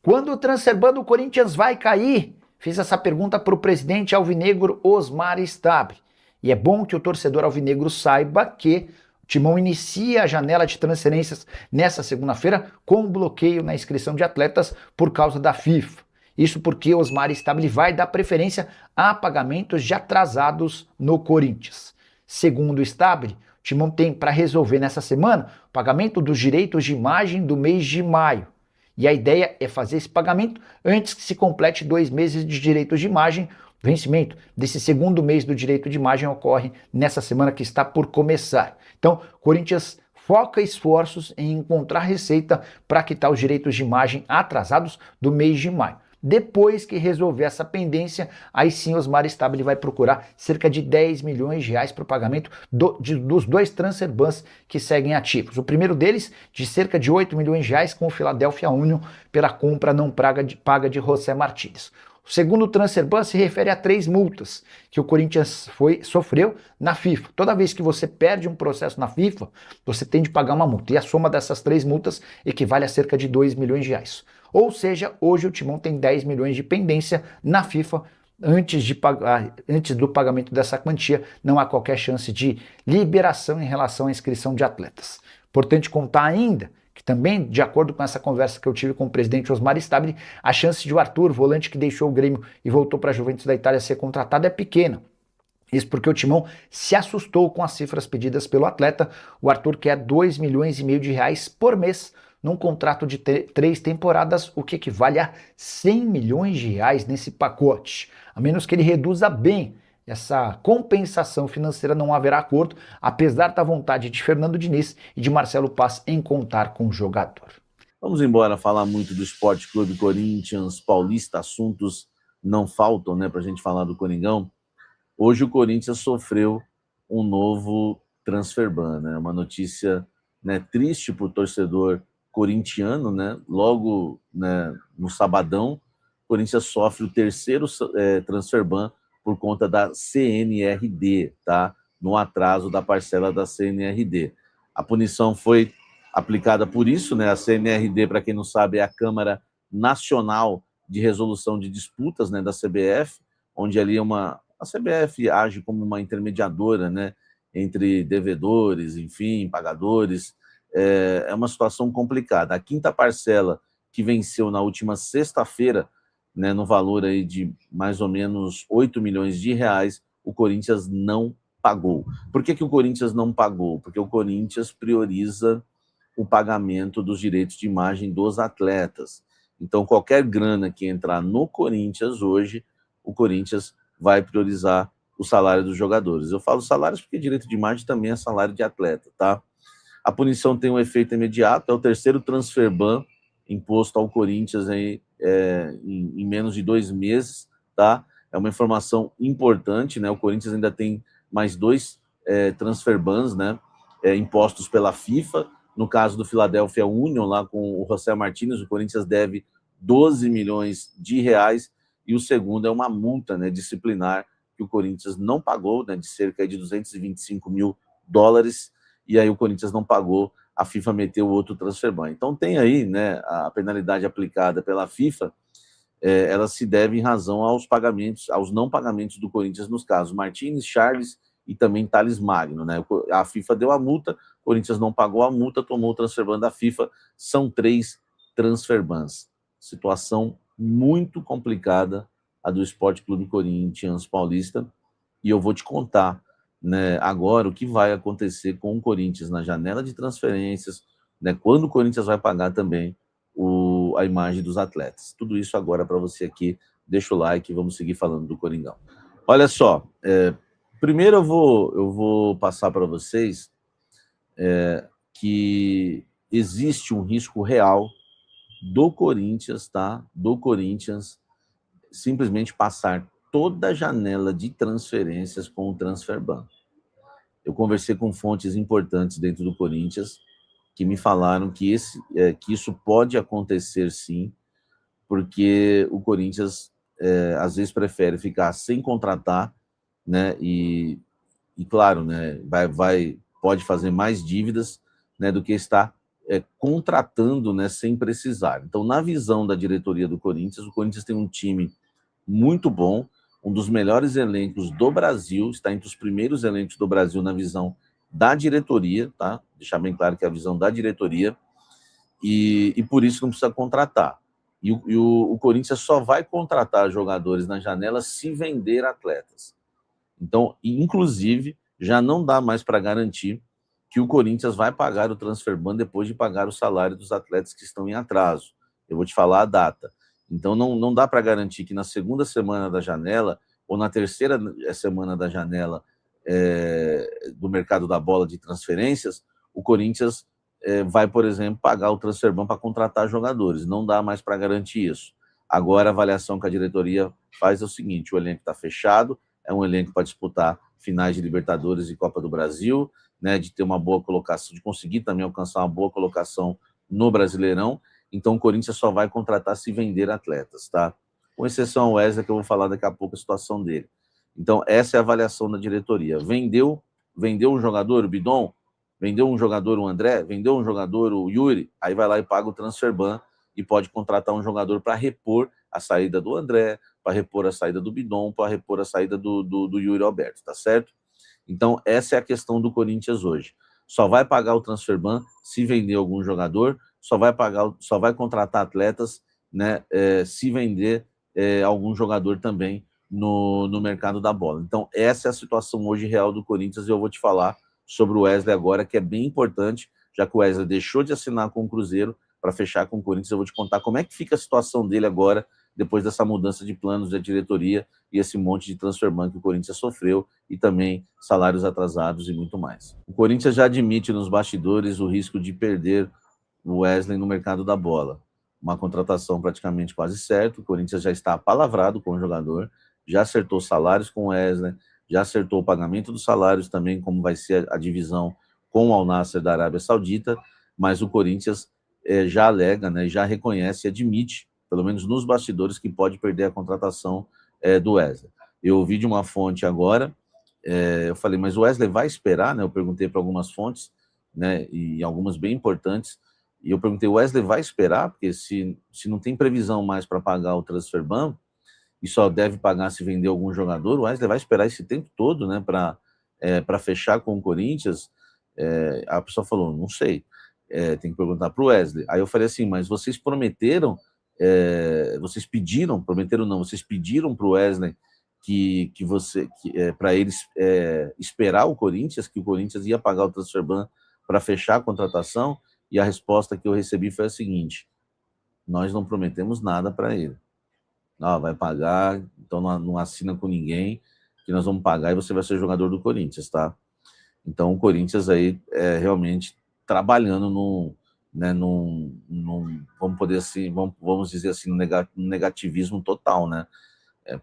Quando o transferban do Corinthians vai cair? Fiz essa pergunta para o presidente alvinegro Osmar Stabile. E é bom que o torcedor alvinegro saiba que o Timão inicia a janela de transferências nessa segunda-feira com um bloqueio na inscrição de atletas por causa da FIFA. Isso porque Osmar Stabile vai dar preferência a pagamentos de atrasados no Corinthians. Segundo o Stabile, o Timão tem para resolver nessa semana o pagamento dos direitos de imagem do mês de maio. E a ideia é fazer esse pagamento antes que se complete 2 meses de direitos de imagem. O vencimento desse segundo mês do direito de imagem ocorre nessa semana que está por começar. Então, o Corinthians foca esforços em encontrar receita para quitar os direitos de imagem atrasados do mês de maio. Depois que resolver essa pendência, aí sim Osmar Stabile vai procurar cerca de 10 milhões de reais para o pagamento dos 2 transferbans que seguem ativos. O primeiro deles, de cerca de 8 milhões de reais com o Philadelphia Union pela compra não paga de José Martínez. O segundo transferban se refere a 3 multas que o Corinthians sofreu na FIFA. Toda vez que você perde um processo na FIFA, você tem de pagar uma multa. E a soma dessas 3 multas equivale a cerca de 2 milhões de reais. Ou seja, hoje o Timão tem 10 milhões de pendência na FIFA. Antes do pagamento dessa quantia, não há qualquer chance de liberação em relação à inscrição de atletas. Importante contar ainda que também, de acordo com essa conversa que eu tive com o presidente Osmar Stabile, a chance de o Arthur, volante que deixou o Grêmio e voltou para a Juventus da Itália, ser contratado é pequena. Isso porque o Timão se assustou com as cifras pedidas pelo atleta. O Arthur quer 2 milhões e meio de reais por mês num contrato de 3 temporadas, o que equivale a 100 milhões de reais nesse pacote. A menos que ele reduza bem essa compensação financeira, não haverá acordo, apesar da vontade de Fernando Diniz e de Marcelo Paz em contar com o jogador. Vamos embora falar muito do Sport Clube Corinthians, Paulista, assuntos não faltam, né, para a gente falar do Coringão. Hoje o Corinthians sofreu um novo transferban, né, uma notícia, né, triste para o torcedor corintiano, né, logo, né, no sabadão, o Corinthians sofre o terceiro transferban por conta da CNRD, tá? No atraso da parcela da CNRD. A punição foi aplicada por isso, né? A CNRD, para quem não sabe, é a Câmara Nacional de Resolução de Disputas, né, da CBF, onde ali a CBF age como uma intermediadora, né, entre devedores, enfim, pagadores. É uma situação complicada. A quinta parcela, que venceu na última sexta-feira, né, no valor aí de mais ou menos 8 milhões de reais, o Corinthians não pagou. Por que o Corinthians não pagou? Porque o Corinthians prioriza o pagamento dos direitos de imagem dos atletas. Então, qualquer grana que entrar no Corinthians hoje, o Corinthians vai priorizar o salário dos jogadores. Eu falo salários porque direito de imagem também é salário de atleta, tá? A punição tem um efeito imediato, é o terceiro transferban imposto ao Corinthians aí, em menos de 2 meses, tá? É uma informação importante, né? O Corinthians ainda tem mais 2 transferbans, né? Impostos pela FIFA. No caso do Philadelphia Union, lá com o José Martínez, o Corinthians deve 12 milhões de reais, e o segundo é uma multa, né, disciplinar que o Corinthians não pagou, né, de cerca de 225 mil dólares, e aí o Corinthians não pagou, a FIFA meteu outro transferban. Então tem aí, né, a penalidade aplicada pela FIFA, ela se deve em razão aos pagamentos, aos não pagamentos do Corinthians nos casos Martínez, Charles e também Thales Magno, né? A FIFA deu a multa, o Corinthians não pagou a multa, tomou o transferban da FIFA, são 3 transferbans. Situação muito complicada a do Sport Clube Corinthians Paulista, e eu vou te contar, né, agora o que vai acontecer com o Corinthians na janela de transferências, né, quando o Corinthians vai pagar também a imagem dos atletas. Tudo isso agora para você aqui. Deixa o like e vamos seguir falando do Coringão. Olha só, primeiro eu vou passar para vocês que existe um risco real do Corinthians, tá? Do Corinthians simplesmente passar toda a janela de transferências com o transferban. Eu conversei com fontes importantes dentro do Corinthians que me falaram que isso pode acontecer sim, porque o Corinthians às vezes prefere ficar sem contratar, né? E claro, né? Pode fazer mais dívidas, né? Do que estar contratando, né, sem precisar. Então, na visão da diretoria do Corinthians, o Corinthians tem um time muito bom, um dos melhores elencos do Brasil, está entre os primeiros elencos do Brasil na visão da diretoria, tá? Deixar bem claro que é a visão da diretoria, e por isso não precisa contratar. E o Corinthians só vai contratar jogadores na janela se vender atletas. Então, inclusive, já não dá mais para garantir que o Corinthians vai pagar o transfer ban depois de pagar o salário dos atletas que estão em atraso. Eu vou te falar a data. Então, não dá para garantir que na segunda semana da janela ou na terceira semana da janela do mercado da bola de transferências, o Corinthians vai, por exemplo, pagar o transfer ban para contratar jogadores. Não dá mais para garantir isso. Agora, a avaliação que a diretoria faz é o seguinte: o elenco está fechado, é um elenco para disputar finais de Libertadores e Copa do Brasil, né, de ter uma boa colocação, de conseguir também alcançar uma boa colocação no Brasileirão. Então, o Corinthians só vai contratar se vender atletas, tá? Com exceção ao Wesley, que eu vou falar daqui a pouco a situação dele. Então, essa é a avaliação da diretoria. Vendeu um jogador, o Bidon? Vendeu um jogador, o André? Vendeu um jogador, o Yuri? Aí vai lá e paga o transfer ban e pode contratar um jogador para repor a saída do André, para repor a saída do Bidon, para repor a saída do Yuri Alberto, tá certo? Então, essa é a questão do Corinthians hoje. Só vai pagar o transfer ban se vender algum jogador, só vai contratar atletas, né, se vender algum jogador também no mercado da bola. Então, essa é a situação hoje real do Corinthians, e eu vou te falar sobre o Wesley agora, que é bem importante, já que o Wesley deixou de assinar com o Cruzeiro para fechar com o Corinthians. Eu vou te contar como é que fica a situação dele agora, depois dessa mudança de planos da diretoria e esse monte de transfer ban que o Corinthians sofreu, e também salários atrasados e muito mais. O Corinthians já admite nos bastidores o risco de perder o Wesley no mercado da bola. Uma contratação praticamente quase certa, o Corinthians já está apalavrado com o jogador, já acertou salários com o Wesley, já acertou o pagamento dos salários também, como vai ser a divisão com o Al Nassr da Arábia Saudita, mas o Corinthians já alega, né, já reconhece e admite, pelo menos nos bastidores, que pode perder a contratação do Wesley. Eu ouvi de uma fonte agora, eu falei, mas o Wesley vai esperar, né? Eu perguntei para algumas fontes, né, e algumas bem importantes, e eu perguntei, o Wesley vai esperar? Porque se não tem previsão mais para pagar o transfer ban, e só deve pagar se vender algum jogador, o Wesley vai esperar esse tempo todo, né, para fechar com o Corinthians? A pessoa falou, não sei, tem que perguntar para o Wesley. Aí eu falei assim, mas vocês prometeram, vocês pediram para o Wesley para eles esperar o Corinthians, que o Corinthians ia pagar o transfer ban para fechar a contratação? E a resposta que eu recebi foi a seguinte: nós não prometemos nada para ele. Vai pagar, então não assina com ninguém, que nós vamos pagar e você vai ser jogador do Corinthians, tá? Então o Corinthians aí realmente trabalhando vamos dizer assim, no negativismo total, né?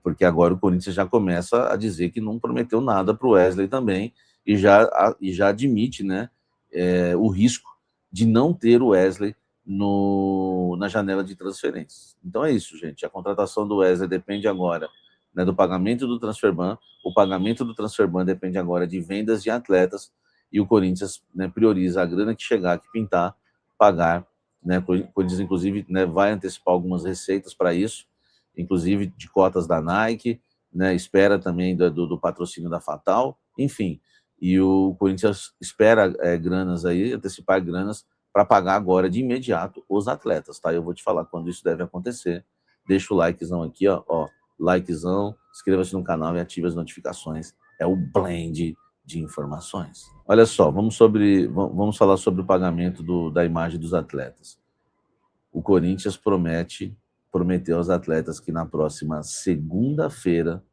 Porque agora o Corinthians já começa a dizer que não prometeu nada para o Wesley também, e já admite, né, o risco de não ter o Wesley na janela de transferências. Então é isso, gente. A contratação do Wesley depende agora, né, do pagamento do transfer ban. O pagamento do transfer ban depende agora de vendas de atletas, e o Corinthians, né, prioriza a grana que chegar, que pintar, pagar, né? O Corinthians, inclusive, né, vai antecipar algumas receitas para isso, inclusive de cotas da Nike, né, espera também do patrocínio da Fatal, enfim. E o Corinthians espera granas aí, antecipar granas para pagar agora de imediato os atletas, tá? Eu vou te falar quando isso deve acontecer. Deixa o likezão aqui, ó, likezão, inscreva-se no canal e ative as notificações. É o blend de informações. Olha só, vamos falar sobre o pagamento da imagem dos atletas. O Corinthians prometeu aos atletas que na próxima segunda-feira,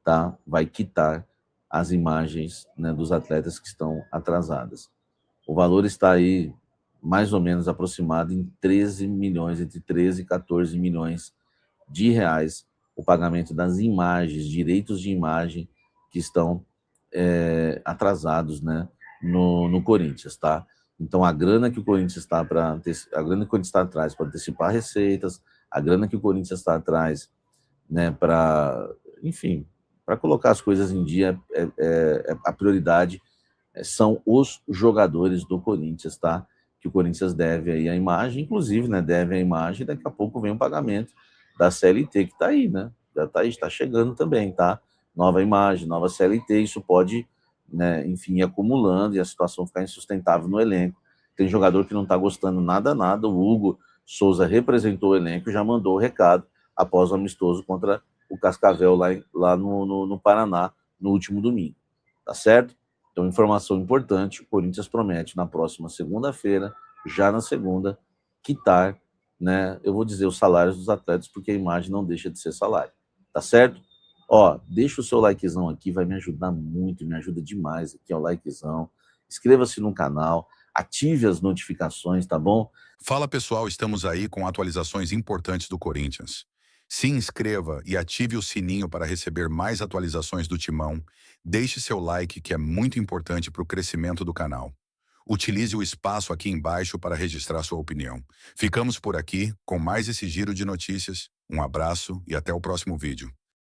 tá, vai quitar as imagens, né, dos atletas que estão atrasadas. O valor está aí mais ou menos aproximado em 13 milhões, entre 13 e 14 milhões de reais, o pagamento das imagens, direitos de imagem que estão atrasados, né, no Corinthians, tá? Então, a grana que o Corinthians está atrás para antecipar receitas, a grana que o Corinthians está atrás, né, para colocar as coisas em dia, a prioridade são os jogadores do Corinthians, tá? que o Corinthians deve aí a imagem, inclusive, né, deve a imagem, daqui a pouco vem o pagamento da CLT, que está aí, né, já está aí, está chegando também, tá? Nova imagem, nova CLT, isso pode, né, enfim, ir acumulando e a situação ficar insustentável no elenco. Tem jogador que não está gostando nada, o Hugo Souza representou o elenco e já mandou o recado após o amistoso contra o Cascavel lá no Paraná, no último domingo, tá certo? Então, informação importante, o Corinthians promete na próxima segunda-feira, já na segunda, quitar, né, eu vou dizer os salários dos atletas, porque a imagem não deixa de ser salário, tá certo? Ó, deixa o seu likezão aqui, vai me ajudar muito, me ajuda demais aqui, ó, o likezão. Inscreva-se no canal, ative as notificações, tá bom? Fala pessoal, estamos aí com atualizações importantes do Corinthians. Se inscreva e ative o sininho para receber mais atualizações do Timão. Deixe seu like, que é muito importante para o crescimento do canal. Utilize o espaço aqui embaixo para registrar sua opinião. Ficamos por aqui com mais esse giro de notícias. Um abraço e até o próximo vídeo.